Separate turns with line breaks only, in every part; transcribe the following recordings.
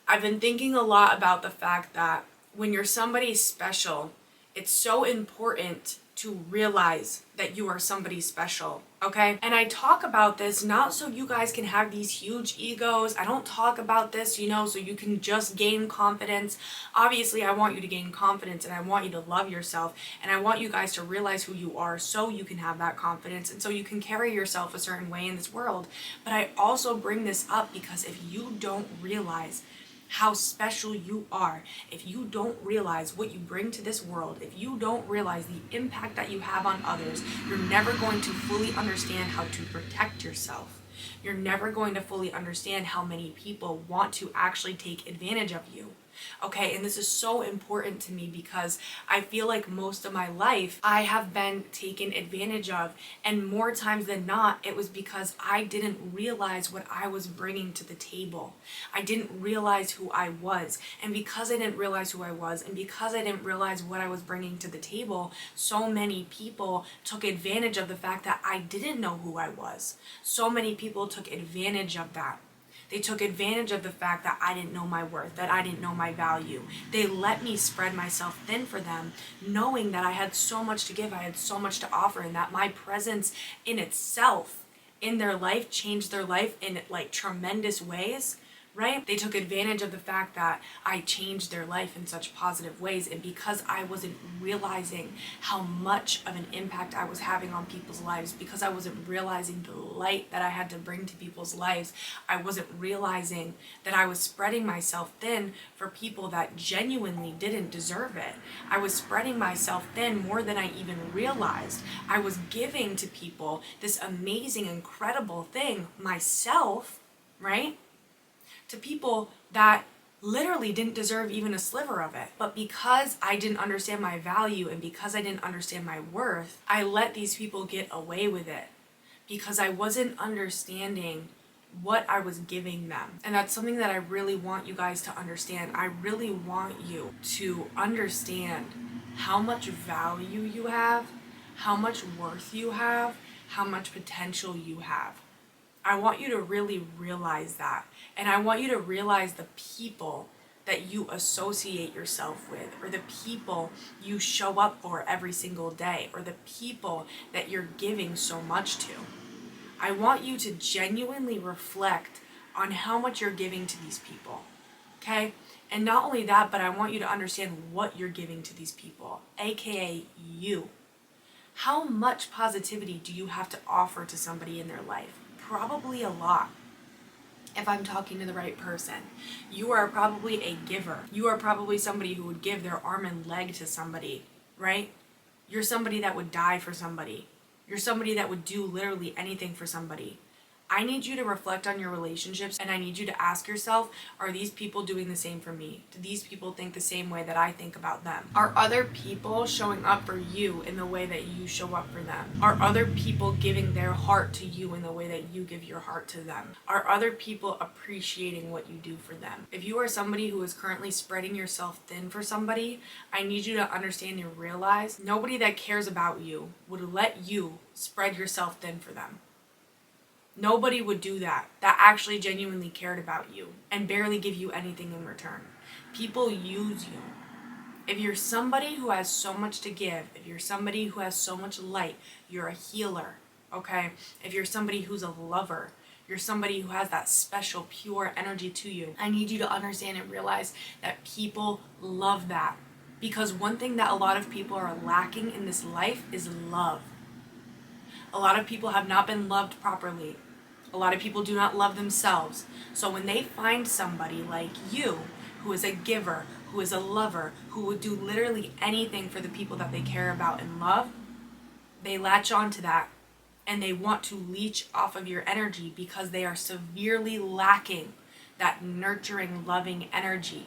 I've been thinking a lot about the fact that when you're somebody special, it's so important to realize that you are somebody special, okay? And I talk about this not so you guys can have these huge egos. I don't talk about this, so you can just gain confidence. Obviously, I want you to gain confidence and I want you to love yourself and I want you guys to realize who you are so you can have that confidence and so you can carry yourself a certain way in this world. But I also bring this up because if you don't realize how special you are, if you don't realize what you bring to this world, if you don't realize the impact that you have on others, you're never going to fully understand how to protect yourself. You're never going to fully understand how many people want to actually take advantage of you. Okay, and this is so important to me because I feel like most of my life I have been taken advantage of, and more times than not, it was because I didn't realize what I was bringing to the table. I didn't realize who I was, and because I didn't realize who I was, and because I didn't realize what I was bringing to the table, so many people took advantage of the fact that I didn't know who I was. So many people took advantage of that. They took advantage of the fact that I didn't know my worth, that I didn't know my value. They let me spread myself thin for them, knowing that I had so much to give, I had so much to offer, and that my presence in itself, in their life, changed their life in like tremendous ways. Right? They took advantage of the fact that I changed their life in such positive ways, and because I wasn't realizing how much of an impact I was having on people's lives, because I wasn't realizing the light that I had to bring to people's lives, I wasn't realizing that I was spreading myself thin for people that genuinely didn't deserve it. I was spreading myself thin more than I even realized. I was giving to people this amazing, incredible thing, myself, right? To people that literally didn't deserve even a sliver of it. But because I didn't understand my value and because I didn't understand my worth, I let these people get away with it because I wasn't understanding what I was giving them. And that's something that I really want you guys to understand. I really want you to understand how much value you have, how much worth you have, how much potential you have. I want you to really realize that. And I want you to realize the people that you associate yourself with, or the people you show up for every single day, or the people that you're giving so much to. I want you to genuinely reflect on how much you're giving to these people, okay? And not only that, but I want you to understand what you're giving to these people, aka you. How much positivity do you have to offer to somebody in their life? Probably a lot. If I'm talking to the right person, you are probably a giver. You are probably somebody who would give their arm and leg to somebody, right? You're somebody that would die for somebody. You're somebody that would do literally anything for somebody. I need you to reflect on your relationships, and I need you to ask yourself, are these people doing the same for me? Do these people think the same way that I think about them? Are other people showing up for you in the way that you show up for them? Are other people giving their heart to you in the way that you give your heart to them? Are other people appreciating what you do for them? If you are somebody who is currently spreading yourself thin for somebody, I need you to understand and realize nobody that cares about you would let you spread yourself thin for them. Nobody would do that actually genuinely cared about you and barely give you anything in return. People use you. If you're somebody who has so much to give, if you're somebody who has so much light, you're a healer, okay? If you're somebody who's a lover, you're somebody who has that special, pure energy to you, I need you to understand and realize that people love that. Because one thing that a lot of people are lacking in this life is love. A lot of people have not been loved properly. A lot of people do not love themselves. So when they find somebody like you, who is a giver, who is a lover, who would do literally anything for the people that they care about and love, they latch on to that and they want to leech off of your energy because they are severely lacking that nurturing, loving energy.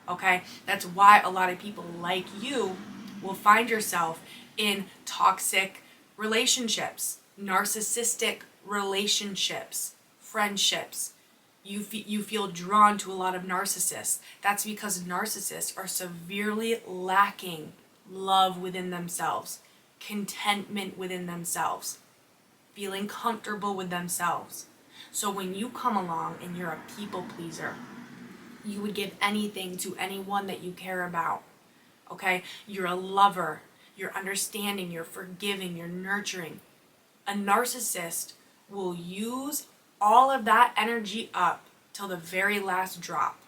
Okay? That's why a lot of people like you will find yourself in toxic relationships, narcissistic relationships, friendships. You feel drawn to a lot of narcissists. That's because narcissists are severely lacking love within themselves, contentment within themselves, feeling comfortable with themselves. So when you come along and you're a people pleaser, You would give anything to anyone that you care about. Okay? You're a lover. You're understanding. You're forgiving. You're nurturing. A narcissist will use all of that energy up till the very last drop.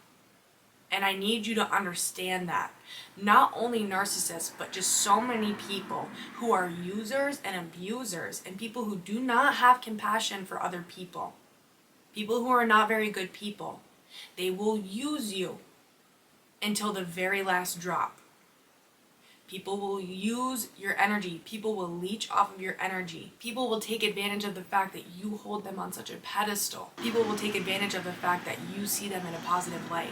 And I need you to understand that. Not only narcissists, but just so many people who are users and abusers and people who do not have compassion for other people. People who are not very good people. They will use you until the very last drop. People will use your energy. People will leech off of your energy. People will take advantage of the fact that you hold them on such a pedestal. People will take advantage of the fact that you see them in a positive light.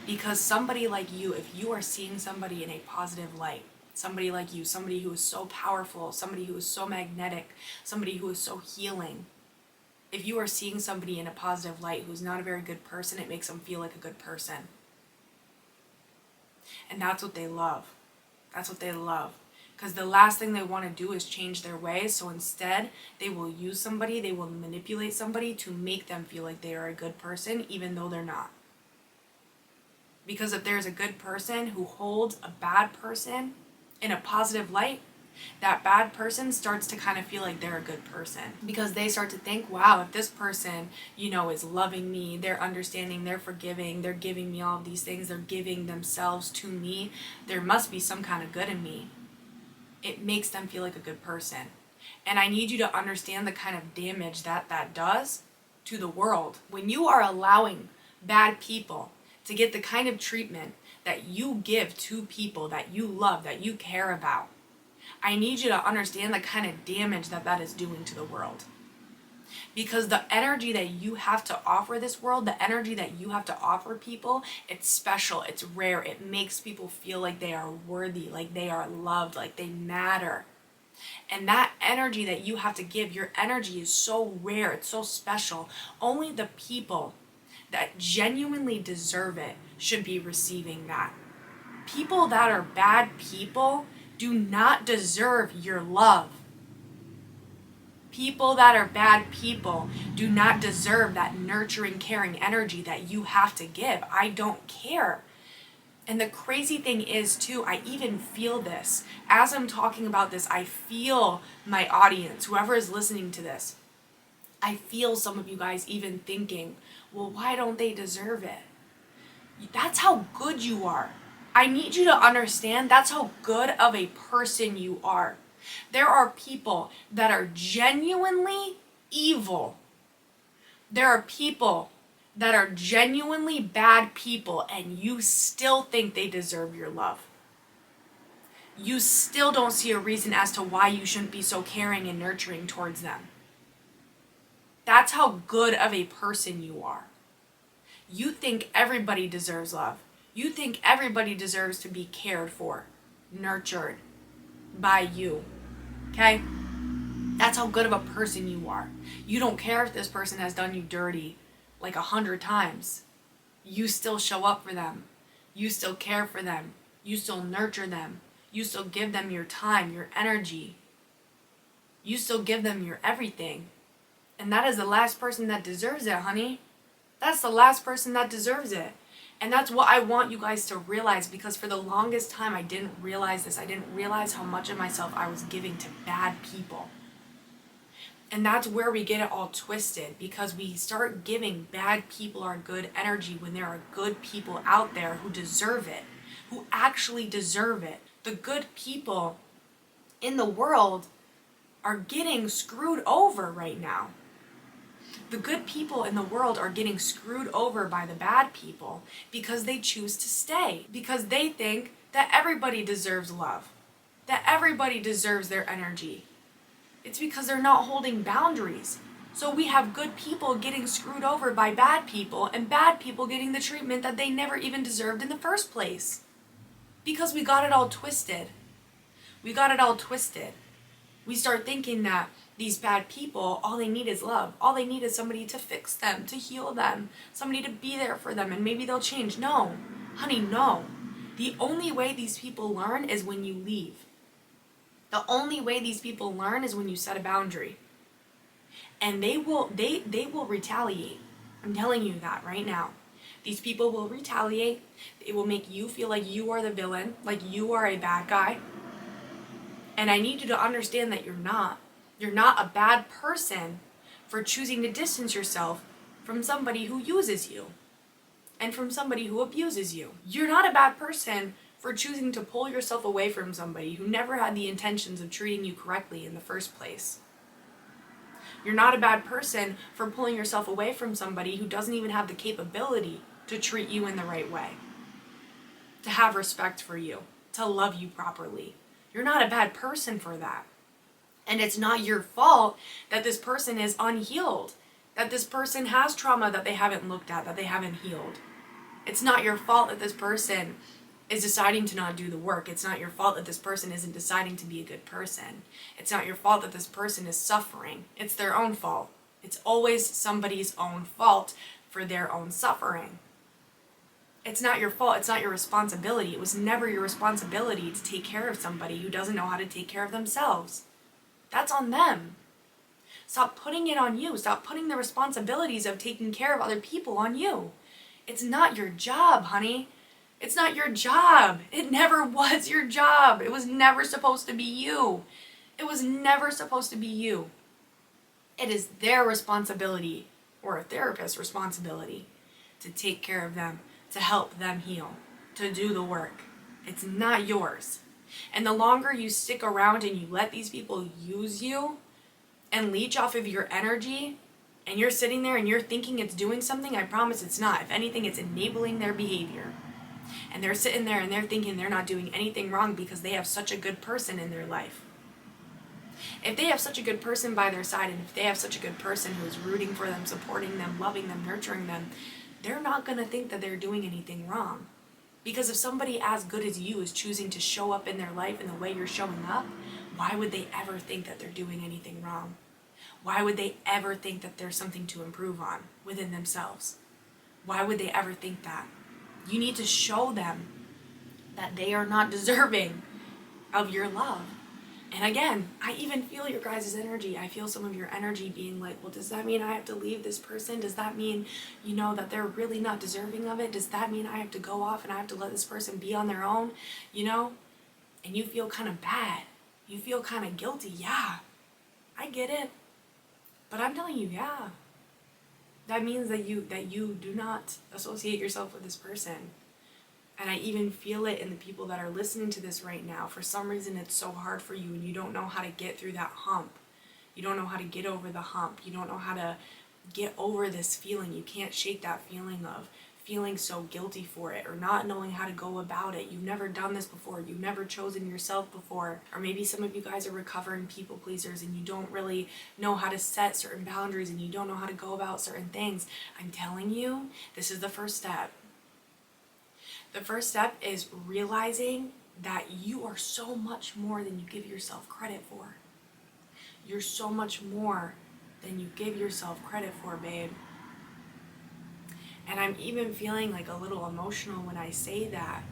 Because somebody like you, if you are seeing somebody in a positive light, somebody like you, somebody who is so powerful, somebody who is so magnetic, somebody who is so healing, if you are seeing somebody in a positive light who's not a very good person, it makes them feel like a good person. And that's what they love. That's what they love. Because the last thing they want to do is change their ways. So instead, they will use somebody, they will manipulate somebody to make them feel like they are a good person, even though they're not. Because if there's a good person who holds a bad person in a positive light, that bad person starts to kind of feel like they're a good person. Because they start to think, wow, if this person, is loving me, they're understanding, they're forgiving, they're giving me all of these things, they're giving themselves to me, there must be some kind of good in me. It makes them feel like a good person. And I need you to understand the kind of damage that does to the world. When you are allowing bad people to get the kind of treatment that you give to people that you love, that you care about, I need you to understand the kind of damage that is doing to the world. Because the energy that you have to offer this world, the energy that you have to offer people, it's special, it's rare, it makes people feel like they are worthy, like they are loved, like they matter. And that energy that you have to give, your energy is so rare, it's so special. Only the people that genuinely deserve it should be receiving that. People that are bad people do not deserve your love. People that are bad people do not deserve that nurturing, caring energy that you have to give. I don't care. And the crazy thing is too, I even feel this. As I'm talking about this, I feel my audience, whoever is listening to this, I feel some of you guys even thinking, well, why don't they deserve it? That's how good you are. I need you to understand that's how good of a person you are. There are people that are genuinely evil. There are people that are genuinely bad people, and you still think they deserve your love. You still don't see a reason as to why you shouldn't be so caring and nurturing towards them. That's how good of a person you are. You think everybody deserves love. You think everybody deserves to be cared for, nurtured by you. Okay? That's how good of a person you are. You don't care if this person has done you dirty like 100 times. You still show up for them. You still care for them. You still nurture them. You still give them your time, your energy. You still give them your everything. And that is the last person that deserves it, honey. That's the last person that deserves it. And that's what I want you guys to realize, because for the longest time I didn't realize this. I didn't realize how much of myself I was giving to bad people. And that's where we get it all twisted, because we start giving bad people our good energy when there are good people out there who deserve it, who actually deserve it. The good people in the world are getting screwed over right now. The good people in the world are getting screwed over by the bad people because they choose to stay. Because they think that everybody deserves love, that everybody deserves their energy. It's because they're not holding boundaries. So we have good people getting screwed over by bad people, and bad people getting the treatment that they never even deserved in the first place. Because we got it all twisted. We got it all twisted. We start thinking that these bad people, all they need is love. All they need is somebody to fix them, to heal them, somebody to be there for them, and maybe they'll change. No, honey, no. The only way these people learn is when you leave. The only way these people learn is when you set a boundary. And they will retaliate. I'm telling you that right now. These people will retaliate. It will make you feel like you are the villain, like you are a bad guy. And I need you to understand that you're not. You're not a bad person for choosing to distance yourself from somebody who uses you and from somebody who abuses you. You're not a bad person for choosing to pull yourself away from somebody who never had the intentions of treating you correctly in the first place. You're not a bad person for pulling yourself away from somebody who doesn't even have the capability to treat you in the right way, to have respect for you, to love you properly. You're not a bad person for that. And it's not your fault that this person is unhealed, that this person has trauma that they haven't looked at, that they haven't healed. It's not your fault that this person is deciding to not do the work. It's not your fault that this person isn't deciding to be a good person. It's not your fault that this person is suffering. It's their own fault. It's always somebody's own fault for their own suffering. It's not your fault. It's not your responsibility. It was never your responsibility to take care of somebody who doesn't know how to take care of themselves. That's on them. Stop putting it on you. Stop putting the responsibilities of taking care of other people on you. It's not your job, honey. It's not your job. It never was your job. It was never supposed to be you. It was never supposed to be you. It is their responsibility, or a therapist's responsibility, to take care of them, to help them heal, to do the work. It's not yours. And the longer you stick around and you let these people use you and leech off of your energy, and you're sitting there and you're thinking it's doing something, I promise it's not. If anything, it's enabling their behavior. And they're sitting there and they're thinking they're not doing anything wrong because they have such a good person in their life. If they have such a good person by their side, and if they have such a good person who's rooting for them, supporting them, loving them, nurturing them, they're not going to think that they're doing anything wrong. Because if somebody as good as you is choosing to show up in their life in the way you're showing up, why would they ever think that they're doing anything wrong? Why would they ever think that there's something to improve on within themselves? Why would they ever think that? You need to show them that they are not deserving of your love. And again, I even feel your guys' energy. I feel some of your energy being like, well, does that mean I have to leave this person? Does that mean, that they're really not deserving of it? Does that mean I have to go off and I have to let this person be on their own? And you feel kind of bad. You feel kind of guilty. Yeah, I get it. But I'm telling you, yeah. That means that you do not associate yourself with this person. And I even feel it in the people that are listening to this right now. For some reason, it's so hard for you and you don't know how to get through that hump. You don't know how to get over the hump. You don't know how to get over this feeling. You can't shake that feeling of feeling so guilty for it or not knowing how to go about it. You've never done this before. You've never chosen yourself before. Or maybe some of you guys are recovering people pleasers and you don't really know how to set certain boundaries and you don't know how to go about certain things. I'm telling you, this is the first step. The first step is realizing that you are so much more than you give yourself credit for. You're so much more than you give yourself credit for, babe. And I'm even feeling like a little emotional when I say that,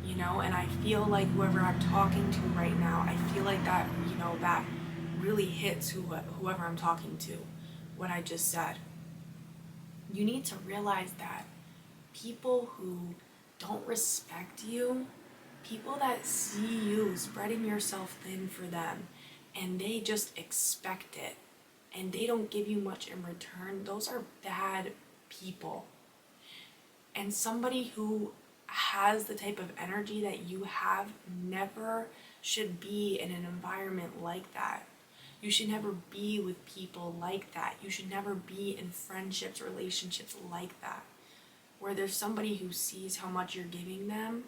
and I feel like whoever I'm talking to right now, I feel like that, that really hits whoever I'm talking to, what I just said. You need to realize that people who don't respect you, people that see you spreading yourself thin for them, and they just expect it, and they don't give you much in return, those are bad people. And somebody who has the type of energy that you have never should be in an environment like that. You should never be with people like that. You should never be in friendships, relationships like that, where there's somebody who sees how much you're giving them,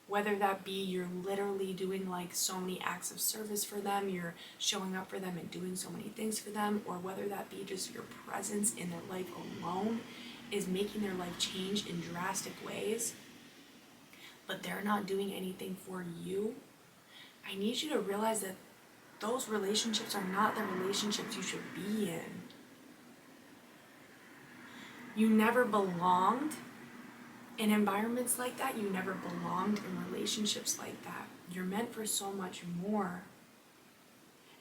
whether that be you're literally doing like so many acts of service for them, you're showing up for them and doing so many things for them, or whether that be just your presence in their life alone is making their life change in drastic ways, but they're not doing anything for you. I need you to realize that those relationships are not the relationships you should be in. You never belonged in environments like that. You never belonged in relationships like that. You're meant for so much more.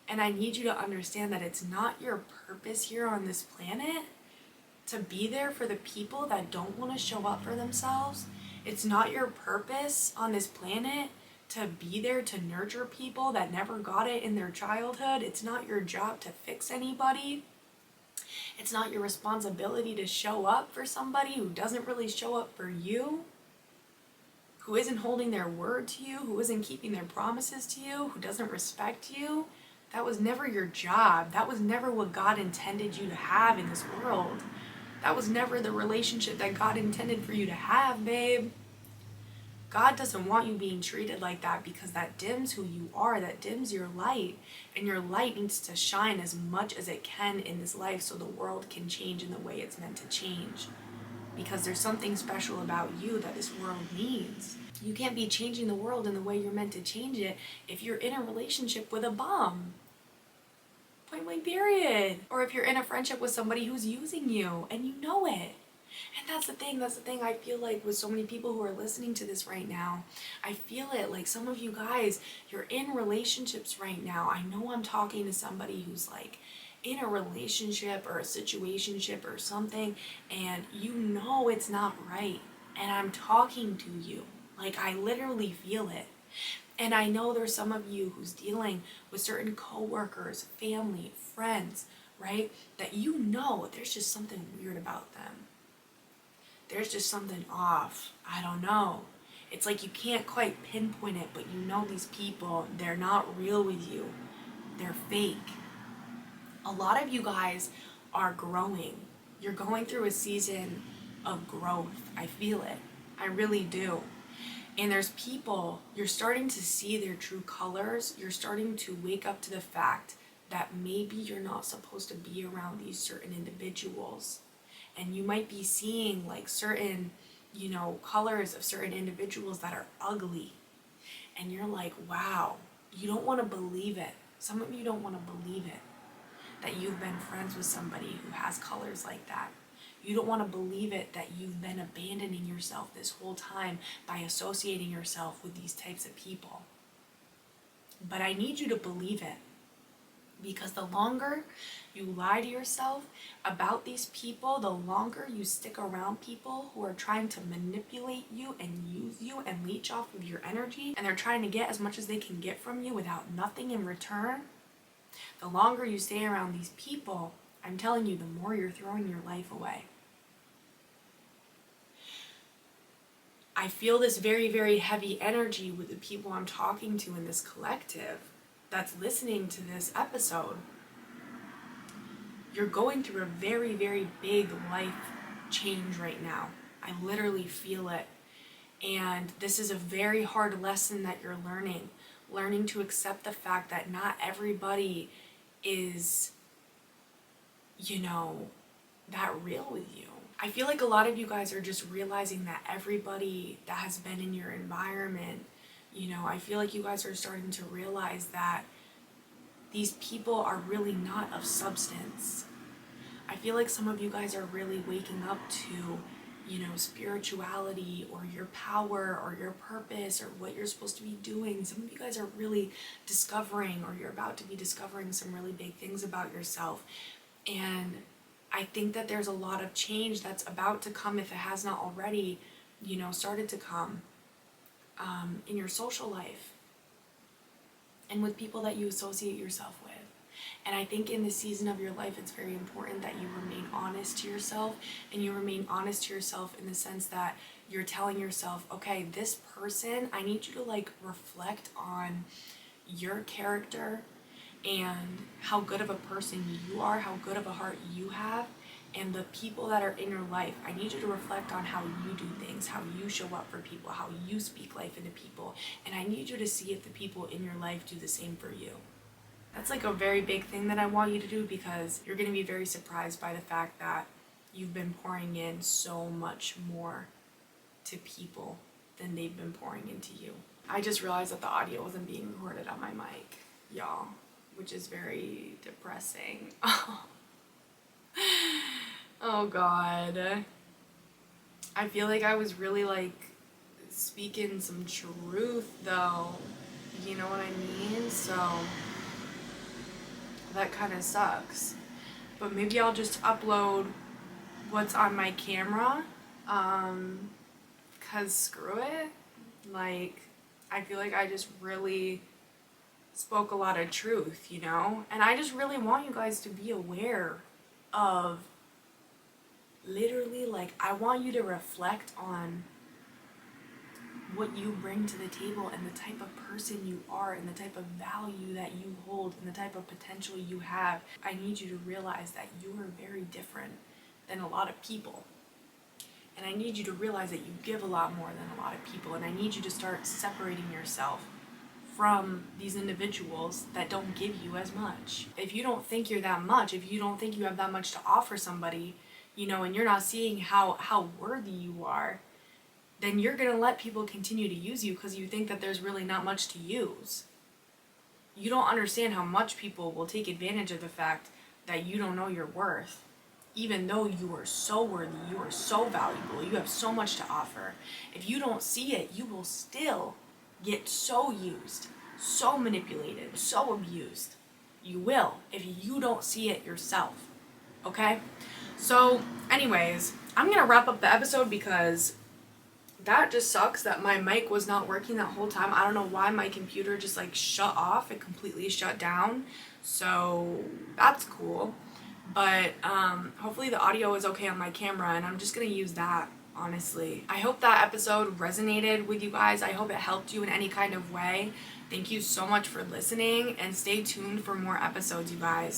And I need you to understand that it's not your purpose here on this planet to be there for the people that don't want to show up for themselves. It's not your purpose on this planet to be there to nurture people that never got it in their childhood. It's not your job to fix anybody. It's not your responsibility to show up for somebody who doesn't really show up for you, who isn't holding their word to you, who isn't keeping their promises to you, who doesn't respect you. That was never your job. That was never what God intended you to have in this world. That was never the relationship that God intended for you to have, babe. God doesn't want you being treated like that, because that dims who you are, that dims your light. And your light needs to shine as much as it can in this life so the world can change in the way it's meant to change. Because there's something special about you that this world needs. You can't be changing the world in the way you're meant to change it if you're in a relationship with a bum. Point blank period. Or if you're in a friendship with somebody who's using you and you know it. And that's the thing I feel like with so many people who are listening to this right now. I feel it, like some of you guys, you're in relationships right now. I know I'm talking to somebody who's like in a relationship or a situationship or something, and you know it's not right. And I'm talking to you. Like, I literally feel it. And I know there's some of you who's dealing with certain coworkers, family, friends, right? That you know there's just something weird about them. There's just something off. I don't know. It's like you can't quite pinpoint it, but you know these people, they're not real with you. They're fake. A lot of you guys are growing. You're going through a season of growth. I feel it. I really do. And there's people, you're starting to see their true colors. You're starting to wake up to the fact that maybe you're not supposed to be around these certain individuals. And you might be seeing like certain, colors of certain individuals that are ugly. And you're like, wow, you don't want to believe it. Some of you don't want to believe it, that you've been friends with somebody who has colors like that. You don't want to believe it that you've been abandoning yourself this whole time by associating yourself with these types of people. But I need you to believe it. Because the longer you lie to yourself about these people, the longer you stick around people who are trying to manipulate you and use you and leech off of your energy, and they're trying to get as much as they can get from you without nothing in return, the longer you stay around these people, I'm telling you, the more you're throwing your life away. I feel this very, very heavy energy with the people I'm talking to in this collective that's listening to this episode. You're going through a very, very big life change right now. I literally feel it. And this is a very hard lesson that you're learning to accept the fact that not everybody is, that real with you. I feel like a lot of you guys are just realizing that everybody that has been in your environment, I feel like you guys are starting to realize that these people are really not of substance. I feel like some of you guys are really waking up to, spirituality or your power or your purpose or what you're supposed to be doing. Some of you guys are really discovering, or you're about to be discovering, some really big things about yourself. And I think that there's a lot of change that's about to come, if it has not already, started to come in your social life and with people that you associate yourself with. And I think in this season of your life, it's very important that you remain honest to yourself, and you remain honest to yourself in the sense that you're telling yourself, okay, this person, I need you to reflect on your character and how good of a person you are, how good of a heart you have, and the people that are in your life. I need you to reflect on how you do things, how you show up for people, how you speak life into people. And I need you to see if the people in your life do the same for you. That's a very big thing that I want you to do, because you're going to be very surprised by the fact that you've been pouring in so much more to people than they've been pouring into you. I just realized that the audio wasn't being recorded on my mic, y'all, which is very depressing. Oh God. I feel like I was really speaking some truth though. You know what I mean? So that kind of sucks. But maybe I'll just upload what's on my camera, cause screw it. Like, I feel like I just really spoke a lot of truth, you know? And I just really want you guys to be aware of, literally, like, I want you to reflect on what you bring to the table and the type of person you are and the type of value that you hold and the type of potential you have. I need you to realize that you are very different than a lot of people. And I need you to realize that you give a lot more than a lot of people. And I need you to start separating yourself from these individuals that don't give you as much. If you don't think you're that much, if you don't think you have that much to offer somebody, you know, and you're not seeing how worthy you are, then you're gonna let people continue to use you because you think that there's really not much to use. You don't understand how much people will take advantage of the fact that you don't know your worth. Even though you are so worthy, you are so valuable, you have so much to offer. If you don't see it, you will still get so used, so manipulated, so abused. You will if you don't see it yourself. Okay? So, anyways, I'm gonna wrap up the episode because that just sucks that my mic was not working that whole time. I don't know why my computer just like shut off. It completely shut down. So that's cool. But hopefully the audio is okay on my camera, and I'm just gonna use that, honestly. I hope that episode resonated with you guys. I hope it helped you in any kind of way. Thank you so much for listening, and stay tuned for more episodes, you guys.